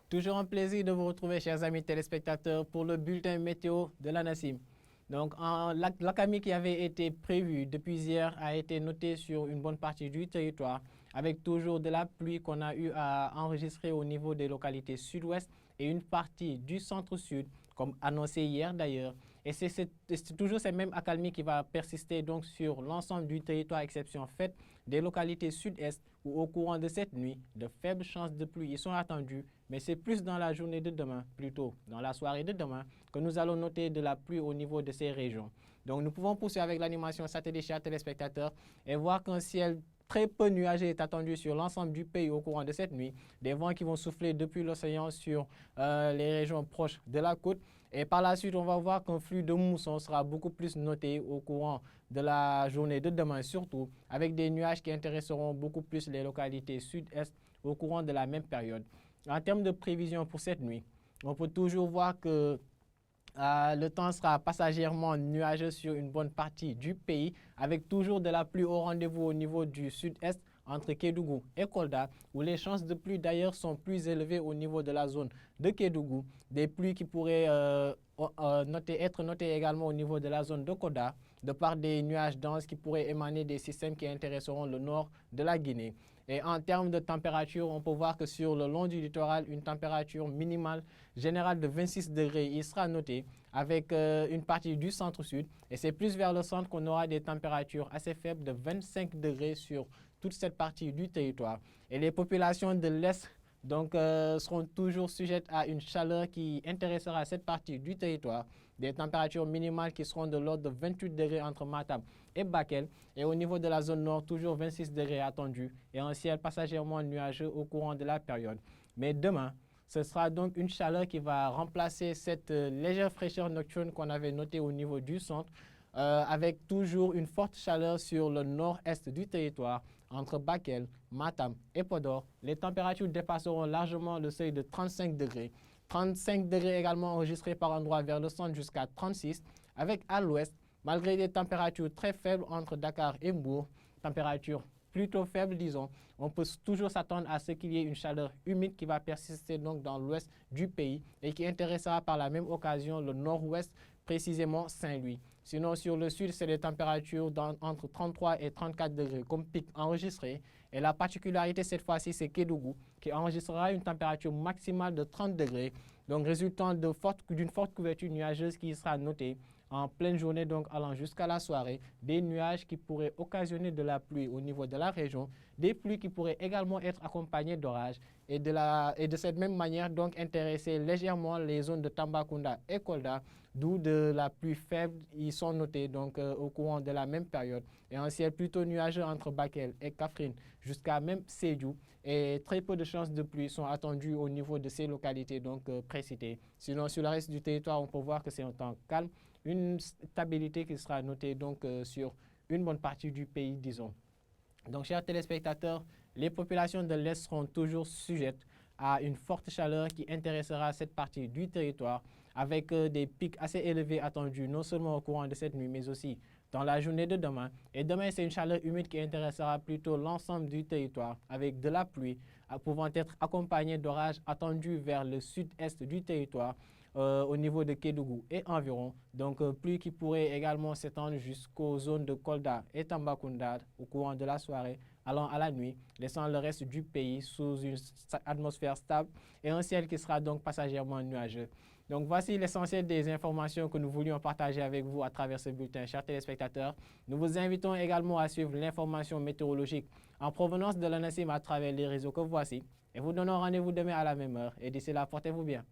Toujours un plaisir de vous retrouver, chers amis téléspectateurs, pour le bulletin météo de la NACIM. Donc, l'accalmie qui avait été prévue depuis hier a été notée sur une bonne partie du territoire, avec toujours de la pluie qu'on a eu à enregistrer au niveau des localités sud-ouest et une partie du centre-sud, comme annoncé hier d'ailleurs. Et c'est toujours cette même accalmie qui va persister donc sur l'ensemble du territoire, exception faite des localités sud-est où au courant de cette nuit, de faibles chances de pluie y sont attendues, mais c'est plus dans la journée de demain, plutôt dans la soirée de demain, que nous allons noter de la pluie au niveau de ces régions. Donc nous pouvons poursuivre avec l'animation satellite, chers téléspectateurs, et voir qu'un ciel très peu nuageux est attendu sur l'ensemble du pays au courant de cette nuit. Des vents qui vont souffler depuis l'océan sur les régions proches de la côte. Et par la suite, on va voir qu'un flux de mousson sera beaucoup plus noté au courant de la journée de demain, surtout avec des nuages qui intéresseront beaucoup plus les localités sud-est au courant de la même période. En termes de prévision pour cette nuit, on peut toujours voir que le temps sera passagèrement nuageux sur une bonne partie du pays, avec toujours de la pluie au rendez-vous au niveau du sud-est, entre Kédougou et Kolda, où les chances de pluie d'ailleurs sont plus élevées au niveau de la zone de Kédougou. Des pluies qui pourraient être notées également au niveau de la zone de Kolda, de par des nuages denses qui pourraient émaner des systèmes qui intéresseront le nord de la Guinée. Et en termes de température, on peut voir que sur le long du littoral, une température minimale générale de 26 degrés il sera notée, avec une partie du centre-sud. Et c'est plus vers le centre qu'on aura des températures assez faibles de 25 degrés sur toute cette partie du territoire. Et les populations de l'Est seront toujours sujettes à une chaleur qui intéressera cette partie du territoire. Des températures minimales qui seront de l'ordre de 28 degrés entre Matam et Bakel. Et au niveau de la zone nord, toujours 26 degrés attendus et un ciel passagèrement nuageux au courant de la période. Mais demain, ce sera donc une chaleur qui va remplacer cette légère fraîcheur nocturne qu'on avait notée au niveau du centre, avec toujours une forte chaleur sur le nord-est du territoire, entre Bakel, Matam et Podor. Les températures dépasseront largement le seuil de 35 degrés. 35 degrés également enregistrés par endroits vers le centre jusqu'à 36, avec à l'ouest, malgré des températures très faibles entre Dakar et Mbourg, températures plutôt faibles, disons, on peut toujours s'attendre à ce qu'il y ait une chaleur humide qui va persister donc dans l'ouest du pays et qui intéressera par la même occasion le nord-ouest, précisément Saint-Louis. Sinon, sur le sud, c'est des températures entre 33 et 34 degrés comme pic enregistré. Et la particularité cette fois-ci, c'est Kédougou, qui enregistrera une température maximale de 30 degrés, donc résultant d'une forte couverture nuageuse qui sera notée en pleine journée, donc allant jusqu'à la soirée, des nuages qui pourraient occasionner de la pluie au niveau de la région, des pluies qui pourraient également être accompagnées d'orages et de cette même manière donc intéresser légèrement les zones de Tambacounda et Kolda, d'où de la pluie faible, ils sont notés donc au courant de la même période. Et un ciel plutôt nuageux entre Bakel et Kaffrine jusqu'à même Sédhiou, et très peu de chances de pluie sont attendues au niveau de ces localités donc précitées. Sinon, sur le reste du territoire, on peut voir que c'est un temps calme, une stabilité qui sera notée donc sur une bonne partie du pays, disons. Donc, chers téléspectateurs, les populations de l'Est seront toujours sujettes à une forte chaleur qui intéressera cette partie du territoire, avec des pics assez élevés attendus non seulement au courant de cette nuit, mais aussi dans la journée de demain. Et demain, c'est une chaleur humide qui intéressera plutôt l'ensemble du territoire, avec de la pluie pouvant être accompagnée d'orages attendus vers le sud-est du territoire, au niveau de Kédougou et environ. Donc, pluie qui pourrait également s'étendre jusqu'aux zones de Kolda et Tambacounda au courant de la soirée, allant à la nuit, laissant le reste du pays sous une atmosphère stable et un ciel qui sera donc passagèrement nuageux. Donc voici l'essentiel des informations que nous voulions partager avec vous à travers ce bulletin, chers téléspectateurs. Nous vous invitons également à suivre l'information météorologique en provenance de l'ANACIM à travers les réseaux que voici. Et vous donnons rendez-vous demain à la même heure. Et d'ici là, portez-vous bien.